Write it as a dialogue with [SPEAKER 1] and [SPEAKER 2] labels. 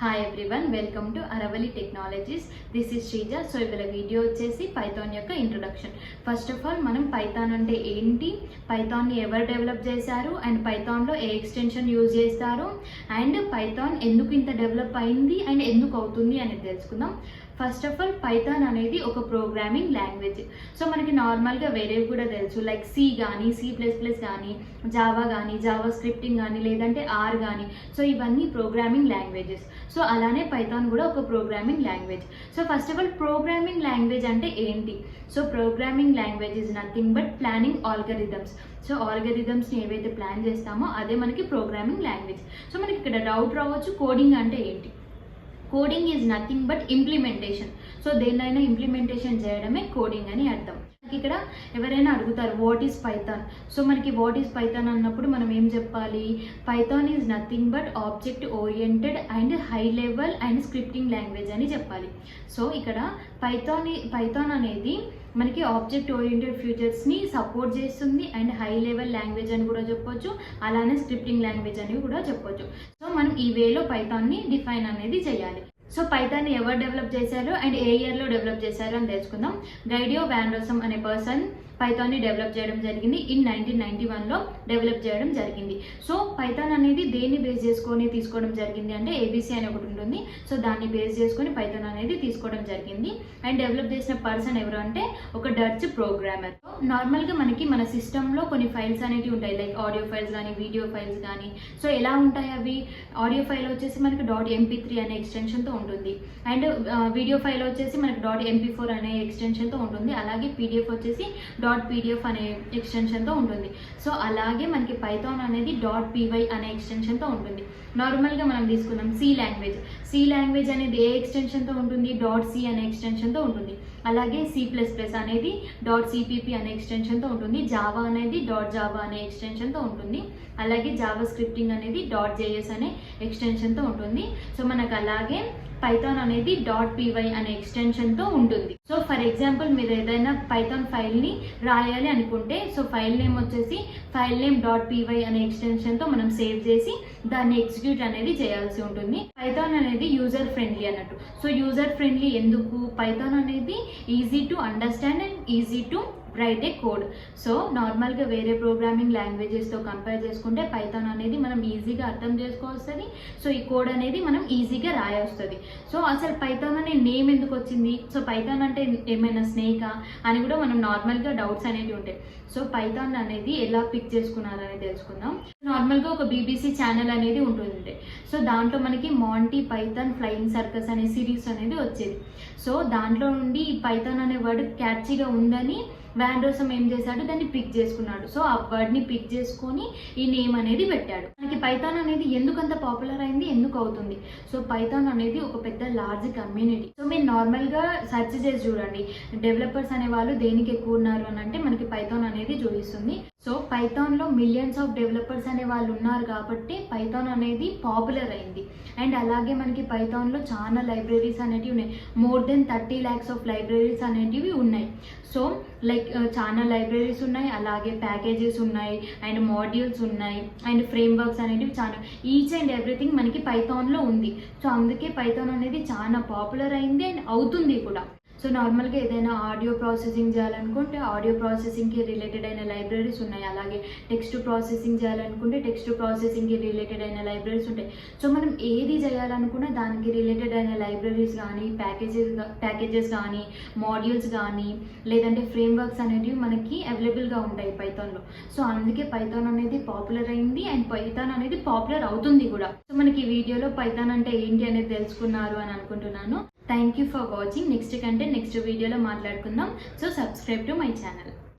[SPEAKER 1] Hi everyone, welcome to Aravali technologies. This is Sreeja. So ఇవాళ video వచ్చేసి Python యొక్క introduction. First of all మనం Python అంటే ఏంటి, పైథాన్ని ఎవరు డెవలప్ చేశారు, అండ్ పైథాన్లో ఏ ఎక్స్టెన్షన్ యూజ్ చేస్తారు, అండ్ పైథాన్ ఎందుకు ఇంత డెవలప్ అయింది అండ్ ఎందుకు అవుతుంది అనేది తెలుసుకుందాం. ఫస్ట్ ఆఫ్ ఆల్ పైథాన్ అనేది ఒక ప్రోగ్రామింగ్ లాంగ్వేజ్. సో మనకి నార్మల్గా వేరేవి కూడా తెలుసు, లైక్ సి కానీ, C++ కానీ, జావా కానీ, జావా స్క్రిప్టింగ్ కానీ, లేదంటే ఆర్ కానీ. సో ఇవన్నీ ప్రోగ్రామింగ్ లాంగ్వేజెస్. సో అలానే పైథాన్ కూడా ఒక programming language. So first of all programming language అంటే ఏంటి? So programming language is nothing but planning algorithms. So ఆల్గరిథమ్స్ని ఏవైతే ప్లాన్ చేస్తామో అదే మనకి ప్రోగ్రామింగ్ లాంగ్వేజ్. సో మనకి ఇక్కడ డౌట్ రావచ్చు, కోడింగ్ అంటే ఏంటి? Coding is nothing but implementation. So దేన్నైనా ఇంప్లిమెంటేషన్ చేయడమే కోడింగ్ అని అర్థం. ఇక్కడ ఎవరైనా అడుగుతారు వాట్ ఈజ్ పైథాన్. సో మనకి వాట్ ఈజ్ పైథాన్ అన్నప్పుడు మనం ఏం చెప్పాలి? Python is nothing but object oriented and high level and scripting language అని చెప్పాలి. సో ఇక్కడ పైథాన్ అనేది మనకి ఆబ్జెక్ట్ ఓరియంటెడ్ ఫ్యూచర్స్ని సపోర్ట్ చేస్తుంది అండ్ హై లెవెల్ లాంగ్వేజ్ అని కూడా చెప్పొచ్చు, అలానే స్క్రిప్టింగ్ లాంగ్వేజ్ అని కూడా చెప్పొచ్చు. సో మనం ఈ వేలో పైథాన్ని డిఫైన్ అనేది చేయాలి. సో పైథాన్ని ఎవరు డెవలప్ చేశారు అండ్ ఏ ఇయర్లో డెవలప్ చేశారు అని తెలుసుకుందాం. గైడియో వాన్ రోసమ్ అనే పర్సన్ పైథాన్ని డెవలప్ చేయడం జరిగింది. ఇన్ 1991లో డెవలప్ చేయడం జరిగింది. సో పైథాన్ అనేది దేన్ని బేస్ చేసుకొని తీసుకోవడం జరిగింది అంటే ABC అని ఒకటి ఉంటుంది. సో దాన్ని బేస్ చేసుకొని పైథాన్ అనేది తీసుకోవడం జరిగింది. అండ్ డెవలప్ చేసిన పర్సన్ ఎవరు అంటే ఒక డచ్ ప్రోగ్రామర్. నార్మల్గా మనకి మన సిస్టంలో కొన్ని ఫైల్స్ అనేవి ఉంటాయి, లైక్ ఆడియో ఫైల్స్ కానీ, వీడియో ఫైల్స్ కానీ. సో ఎలా ఉంటాయి అవి? ఆడియో ఫైల్ వచ్చేసి మనకి .mp3 అనే ఎక్స్టెన్షన్తో ఉంటుంది, అండ్ వీడియో ఫైల్ వచ్చేసి మనకి .mp4 అనే ఎక్స్టెన్షన్తో ఉంటుంది, అలాగే PDF వచ్చేసి .pdf అనే ఎక్స్టెన్షన్తో ఉంటుంది. సో అలాగే మనకి పైథాన్ అనేది .py అనే ఎక్స్టెన్షన్తో ఉంటుంది. నార్మల్గా మనం తీసుకుందాం సి లాంగ్వేజ్ అనేది ఏ ఎక్స్టెన్షన్తో ఉంటుంది? .c అనే ఎక్స్టెన్షన్తో ఉంటుంది. అలాగే C++ అనేది .cpp అనే ఎక్స్టెన్షన్తో ఉంటుంది. జావా అనేది .java అనే ఎక్స్టెన్షన్తో ఉంటుంది. అలాగే జావా స్క్రిప్టింగ్ అనేది .js అనే ఎక్స్టెన్షన్తో ఉంటుంది. సో మనకు అలాగే పైథాన్ అనేది .py అనే ఎక్స్టెన్షన్తో ఉంటుంది. సో ఫర్ ఎగ్జాంపుల్ మీరు ఏదైనా పైథాన్ ఫైల్ని రాయాలి అనుకుంటే, సో ఫైల్ నేమ్ వచ్చేసి ఫైల్ నేమ్ .py అనే ఎక్స్టెన్షన్తో మనం సేవ్ చేసి దాన్ని ఎగ్జిక్యూట్ అనేది చేయాల్సి ఉంటుంది. పైథాన్ అనేది యూజర్ ఫ్రెండ్లీ అన్నట్టు. సో యూజర్ ఫ్రెండ్లీ ఎందుకు? పైథాన్ అనేది easy to understand and easy to right A code. So నార్మల్గా వేరే ప్రోగ్రామింగ్ లాంగ్వేజెస్తో కంపేర్ చేసుకుంటే పైథాన్ అనేది మనం ఈజీగా అర్థం చేసుకోవస్తుంది. సో ఈ కోడ్ అనేది మనం ఈజీగా రాయొస్తుంది. సో అసలు పైథాన్ అనే నేమ్ ఎందుకు వచ్చింది? సో పైథాన్ అంటే ఏమైనా స్నేకా అని కూడా మనం నార్మల్గా డౌట్స్ అనేవి ఉంటాయి. సో పైథాన్ అనేది ఎలా పిక్ చేసుకున్నారని తెలుసుకుందాం. నార్మల్గా ఒక BBC ఛానల్ అనేది ఉంటుంది. సో దాంట్లో మనకి మాంటీ పైథాన్ ఫ్లయింగ్ సర్కస్ అనే సిరీస్ అనేది వచ్చేది. సో దాంట్లో నుండి ఈ పైథాన్ అనే వర్డ్ క్యాచీగా ఉందని వాన్ రోసమ్ ఏం చేశాడు? దాన్ని పిక్ చేసుకున్నాడు. సో ఆ వర్డ్ని పిక్ చేసుకొని ఈ నేమ్ అనేది పెట్టాడు. మనకి పైథాన్ అనేది ఎందుకు అంత పాపులర్ అయింది, ఎందుకు అవుతుంది? సో పైథాన్ అనేది ఒక పెద్ద లార్జ్ కమ్యూనిటీ. సో మీరు నార్మల్గా సెర్చ్ చేసి చూడండి, డెవలపర్స్ అనే వాళ్ళు దేనికి ఎక్కువ ఉన్నారు అని అంటే మనకి పైథాన్ అనేది చూపిస్తుంది. సో పైథాన్లో మిలియన్స్ ఆఫ్ డెవలపర్స్ అనే వాళ్ళు ఉన్నారు కాబట్టి పైథాన్ అనేది పాపులర్ అయింది. అండ్ అలాగే మనకి పైథాన్లో చాలా లైబ్రరీస్ అనేటివి ఉన్నాయి. More than 30 lakhs of libraries అనేటివి ఉన్నాయి. సో లైక్ చాలా లైబ్రరీస్ ఉన్నాయి, అలాగే ప్యాకేజెస్ ఉన్నాయి, అండ్ మాడ్యూల్స్ ఉన్నాయి, అండ్ ఫ్రేమ్వర్క్స్ అనేటివి చాలా, ఈచ్ అండ్ ఎవ్రీథింగ్ మనకి పైథాన్లో ఉంది. సో అందుకే పైథాన్ అనేది చాలా పాపులర్ అయింది అండ్ అవుతుంది కూడా. సో నార్మల్గా ఏదైనా ఆడియో ప్రాసెసింగ్ చేయాలనుకుంటే ఆడియో ప్రాసెసింగ్కి రిలేటెడ్ అయిన లైబ్రరీస్ ఉన్నాయి, అలాగే టెక్స్ట్ ప్రాసెసింగ్ చేయాలనుకుంటే టెక్స్ట్ ప్రాసెసింగ్కి రిలేటెడ్ అయిన లైబ్రరీస్ ఉంటాయి. సో మనం ఏది చేయాలనుకున్నా దానికి రిలేటెడ్ అయిన లైబ్రరీస్ కానీ, ప్యాకేజెస్ కానీ, మాడ్యూల్స్ కానీ, లేదంటే ఫ్రేమ్వర్క్స్ అనేటివి మనకి అవైలబుల్గా ఉంటాయి పైథాన్లో. సో అందుకే పైథాన్ అనేది పాపులర్ అయింది అండ్ పైథాన్ అనేది పాపులర్ అవుతుంది కూడా. సో మనకి ఈ వీడియోలో పైథాన్ అంటే ఏంటి అనేది తెలుసుకున్నారు అని అనుకుంటున్నాను. Thank you for watching. Next కంటే నెక్స్ట్ వీడియోలో మాట్లాడుకుందాం. So subscribe to my channel.